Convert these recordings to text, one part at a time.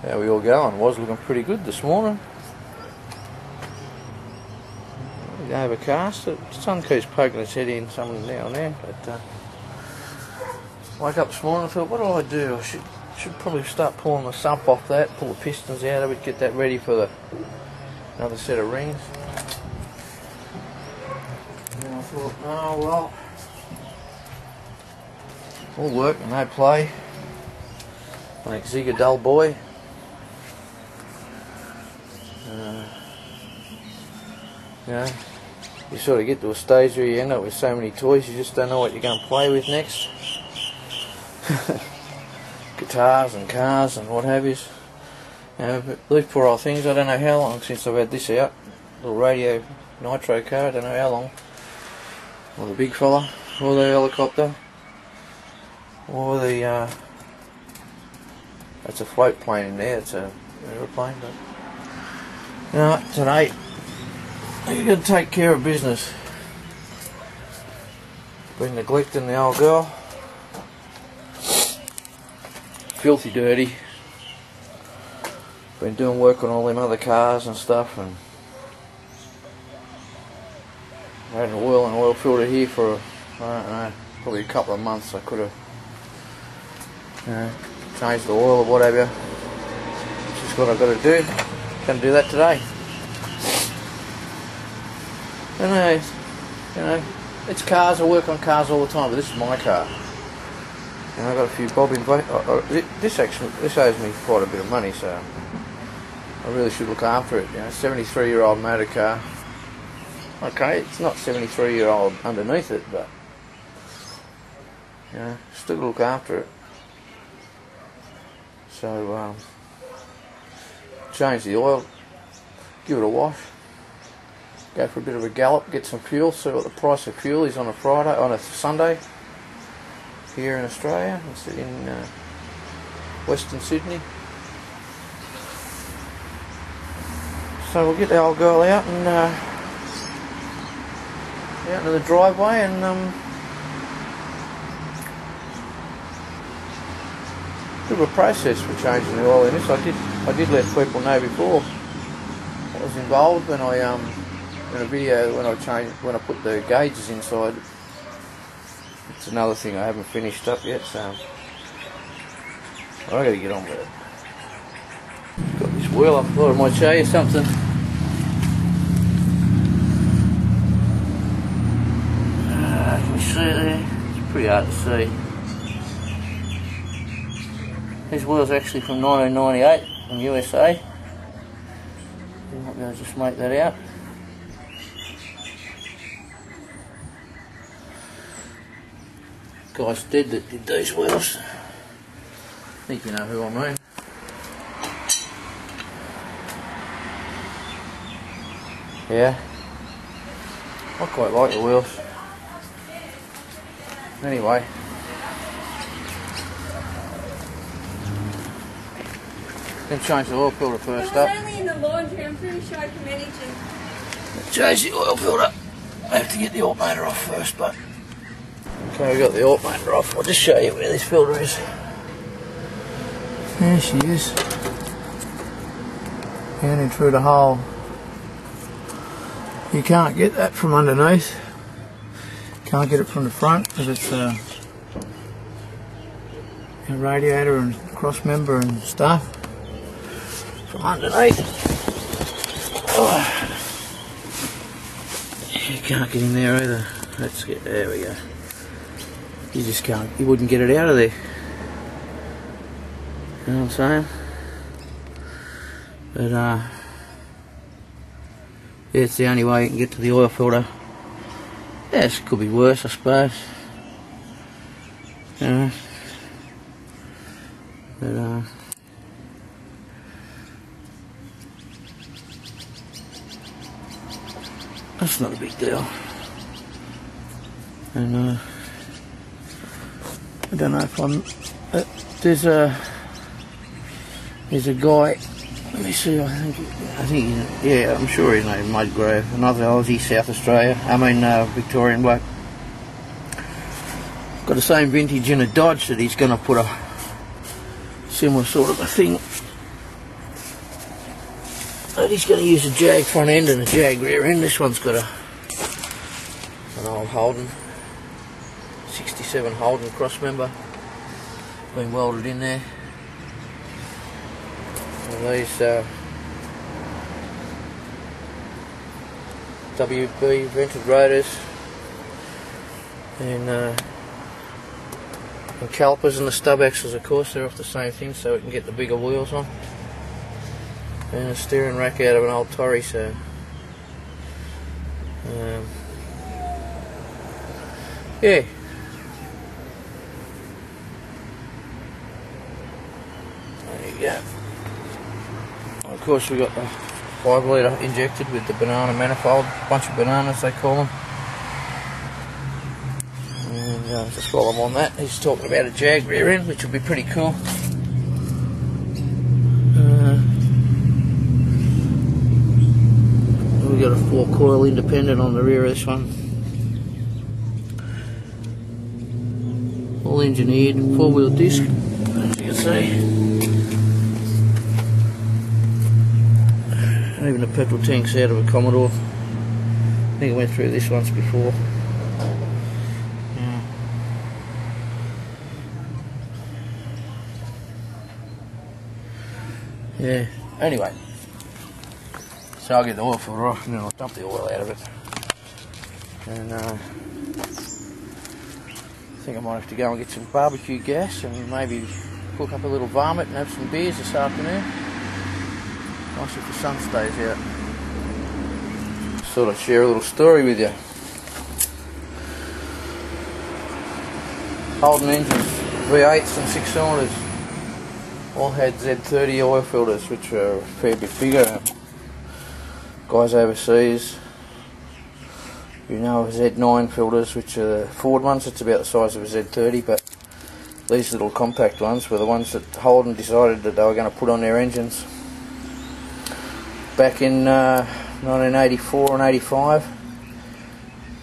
How we all going? Was looking pretty good this morning. Overcast. The sun keeps poking its head in some now and then. But woke up this morning and thought, what do I do? I should probably start pulling the sump off that, pull the pistons out of it, get that ready for another set of rings. And I thought, oh well, all work and no play. Like Zigga dull boy. You know, you sort of get to a stage where you end up with so many toys you just don't know what you're going to play with next. Guitars and cars and what have you. But these poor old things, I don't know how long since I've had this out. Little radio nitro car, I don't know how long. Or the big fella, or the helicopter, or the that's a float plane in there, it's an aeroplane. But you know, today you've got to take care of business. Been neglecting the old girl. Filthy dirty. Been doing work on all them other cars and stuff, and I had an oil filter here for, I don't know, probably a couple of months. I could have, you know, changed the oil or whatever. It's just what I've got to do. Going to do that today. And you know, it's cars. I work on cars all the time, but this is my car. And I've got a few bobbins. This owes me quite a bit of money, so I really should look after it. You know, 73-year-old motor car. Okay, it's not 73-year-old underneath it, but you know, still look after it. So change the oil, give it a wash, go for a bit of a gallop, get some fuel. See what the price of fuel is on a Sunday here in Australia. It's in Western Sydney. So we'll get the old girl out and out into the driveway and bit of a process for changing the oil in this. I did let people know before I was involved when I in a video when I put the gauges inside. It's another thing I haven't finished up yet, so I got to get on with it. Got this wheel. I thought I might show you something. Can you see it there? It's pretty hard to see. This wheel's actually from 1998 from USA. You might be able to just make that out. Guy's dead that did these wheels. I think you know who I mean. Yeah, I quite like the wheels. Anyway, then change the oil filter first up. I was only in the laundry. I'm pretty sure I can manage it. Change the oil filter. I have to get the alternator off first, but okay, we got the alternator off. I'll just show you where this filter is. There she is. Down in through the hole. You can't get that from underneath. Can't get it from the front because it's a radiator and cross member and stuff. From underneath. Oh. You can't get in there either. Let's get, there we go. You just can't, you wouldn't get it out of there. You know what I'm saying? But yeah, it's the only way you can get to the oil filter. Yes, it could be worse, I suppose. You know. But that's not a big deal. And I don't know if I'm. There's a guy. Let me see. I think. Yeah, I'm sure his name Mudgrove. Another Aussie, South Australia. I mean Victorian bloke. Got the same vintage in a Dodge that he's going to put a similar sort of a thing But he's going to use a Jag front end and a Jag rear end. This one's got an old Holden, 67 Holden cross member, been welded in there. And these WB vented rotors and calipers and the stub axles, of course, they're off the same thing, so we can get the bigger wheels on. And a steering rack out of an old Torrey, so yeah. There you go. Of course, we got the 5 litre injected with the banana manifold, bunch of bananas they call them. And just while I'm on that, he's talking about a Jag rear end, which will be pretty cool. We've got a 4-coil independent on the rear of this one. All engineered, 4-wheel disc, as you can see. Even the petrol tank's out of a Commodore. I think I went through this once before. Yeah. Anyway, so I'll get the oil filter off and then I'll dump the oil out of it. And I think I might have to go and get some barbecue gas and maybe cook up a little varmint and have some beers this afternoon. Nice if the sun stays out. Sort of share a little story with you. Holden engines, V8s and 6 cylinders, all had Z30 oil filters, which are a fair bit bigger. Guys overseas, you know, Z9 filters, which are the Ford ones. It's about the size of a Z30, but these little compact ones were the ones that Holden decided that they were going to put on their engines back in 1984 and 85,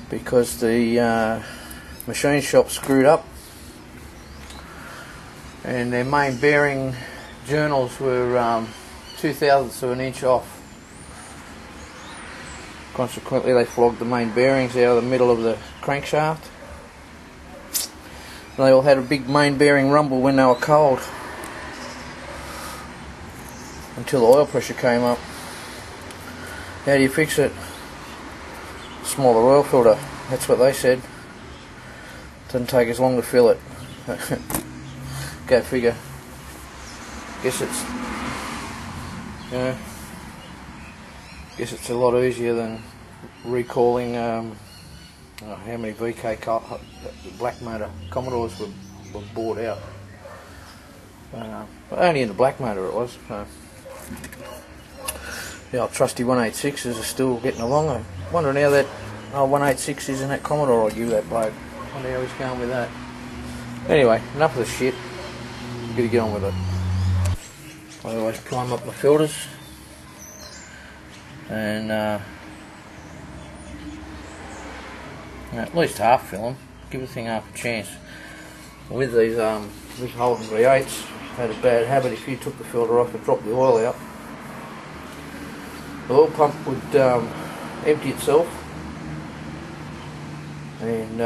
because the machine shop screwed up and their main bearing journals were 0.02 of an inch off. Consequently, they flogged the main bearings out of the middle of the crankshaft. They all had a big main bearing rumble when they were cold, until the oil pressure came up. How do you fix it? Smaller oil filter. That's what they said. Doesn't take as long to fill it. Go figure. Guess it's, you know, guess it's a lot easier than recalling how many VK black motor Commodores were bought out. But only in the black motor it was. The old trusty 186s are still getting along. I'm wondering how that old 186 is in that Commodore I give that bloke. I wonder how he's going with that. Anyway, enough of the shit. I'm going to get on with it. I always prime up my filters and at least half fill them. Give the thing half a chance. With these Holden V8s, I had a bad habit. If you took the filter off and dropped the oil out, the oil pump would empty itself, and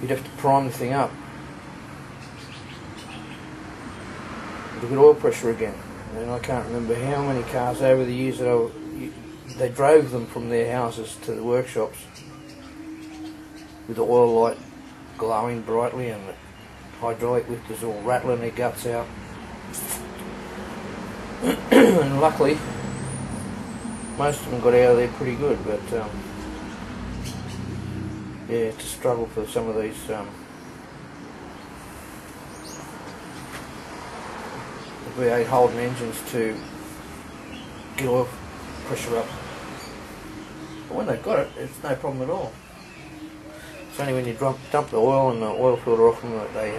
you'd have to prime the thing up with a good oil pressure again. And I can't remember how many cars over the years that they drove them from their houses to the workshops with the oil light glowing brightly and the hydraulic lifters all rattling their guts out. And luckily, most of them got out of there pretty good, but yeah, it's a struggle for some of these V8 Holden engines to get oil pressure up. But when they've got it, it's no problem at all. It's only when you dump the oil and the oil filter off them that they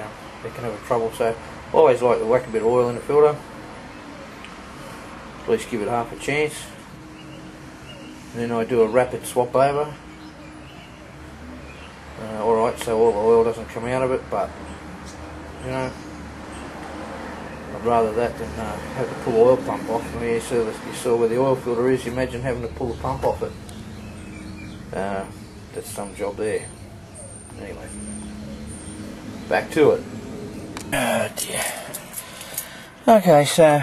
can have a trouble. So I always like to whack a bit of oil in the filter. At least give it half a chance. And then I do a rapid swap over. Alright, so all the oil doesn't come out of it, but you know, I'd rather that than have to pull the oil pump off. I mean, you saw where the oil filter is. You imagine having to pull the pump off it. That's some job there. Anyway, back to it. Oh dear. Okay, so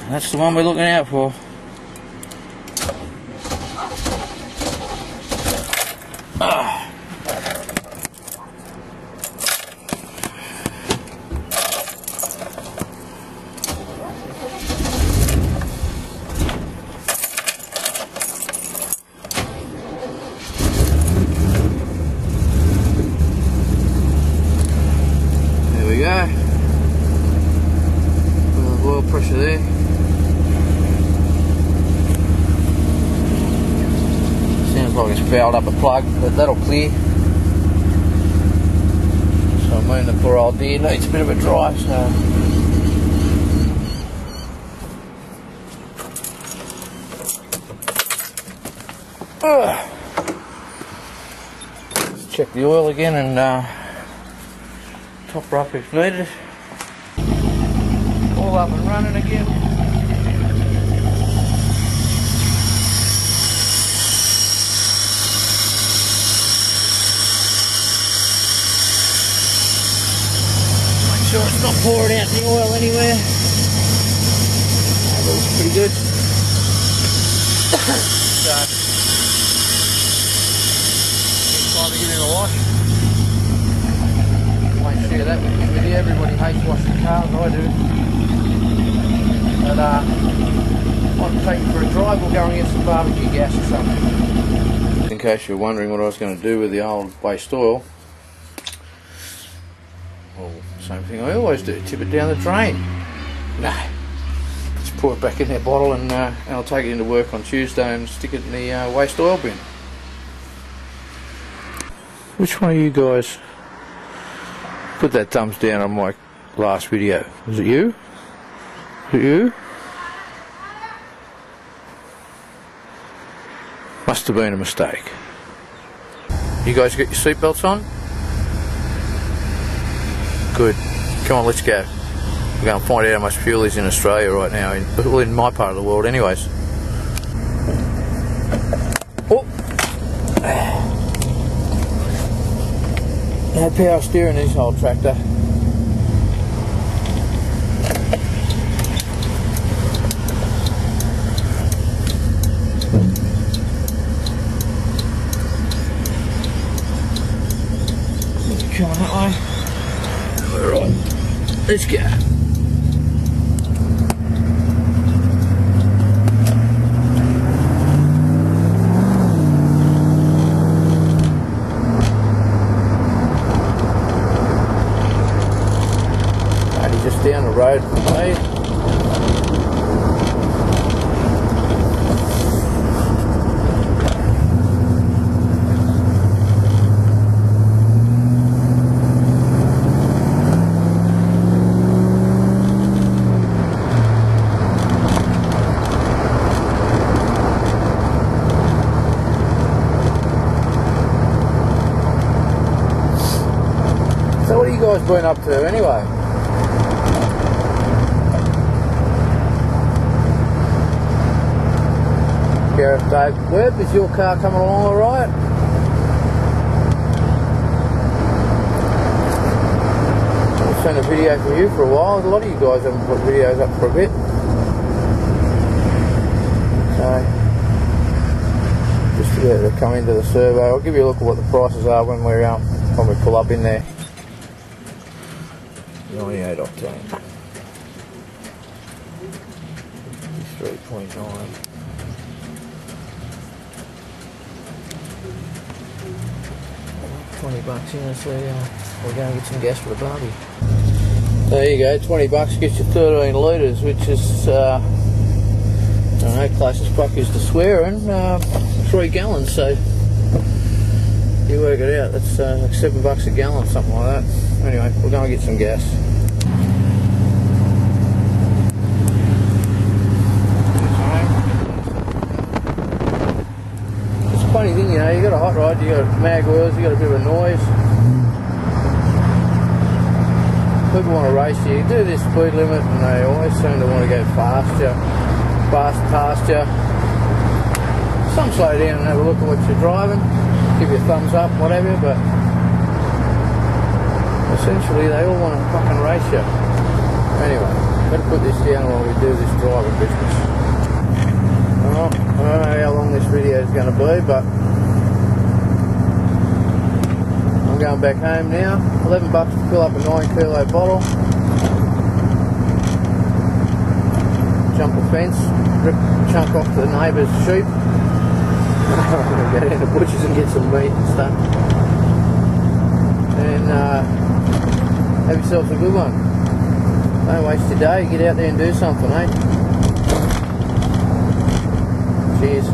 that's the one we're looking out for. Oil pressure there. Sounds like it's fouled up a plug, but that'll clear. So I mean the poor old deer needs a bit of a dry, so let's check the oil again and top her up if needed. All up and running again. Make sure it's not pouring out the oil anywhere. That looks pretty good. So, it's time to give it a wash. Won't share that with you. Everybody hates washing cars, I do. But I'll take it for a drive. We'll go and get some barbecue gas or something. In case you're wondering what I was going to do with the old waste oil, well, same thing I always do, tip it down the drain. No, just pour it back in that bottle and I'll take it into work on Tuesday and stick it in the waste oil bin. Which one of you guys put that thumbs down on my last video? Was it you? Was it you? Must have been a mistake. You guys got your seatbelts on? Good. Come on, let's go. We're going to find out how much fuel is in Australia right now, well, in my part of the world anyways. Oh. No power steering this old tractor. Coming that way. Alright, let's go. Only just down the road from me. So what have you guys been up to anyway? Sheriff Dave Webb, is your car coming along alright? I've seen a video from you for a while. A lot of you guys haven't put videos up for a bit. So, just to be able to come into the survey, I'll give you a look at what the prices are when we pull up in there. 98 octane. 3.9. $20 in, so we're going to get some gas for the barbie. There you go, $20 gets you 13 litres, which is, I don't know, closest buck is to swearing, 3 gallons, so you work it out, that's like $7 a gallon, something like that. Anyway, we're going to get some gas. It's a funny thing, you know, you got a hot rod, you got mag oils, you got a bit of a noise. people want to race you. You do this speed limit and they always seem to want to go fast past you. Some slow down and have a look at what you're driving, give you a thumbs up, whatever, but essentially they all want to fucking race you. Anyway, better put this down while we do this driving business. Well, I don't know how long this video is going to be, but I'm going back home now. $11 to fill up a 9 kilo bottle. Jump a fence, rip a chunk off the neighbour's sheep. I'm going to go down to the butchers and get some meat and stuff. And have yourself a good one. Don't waste your day, get out there and do something, eh? Cheers.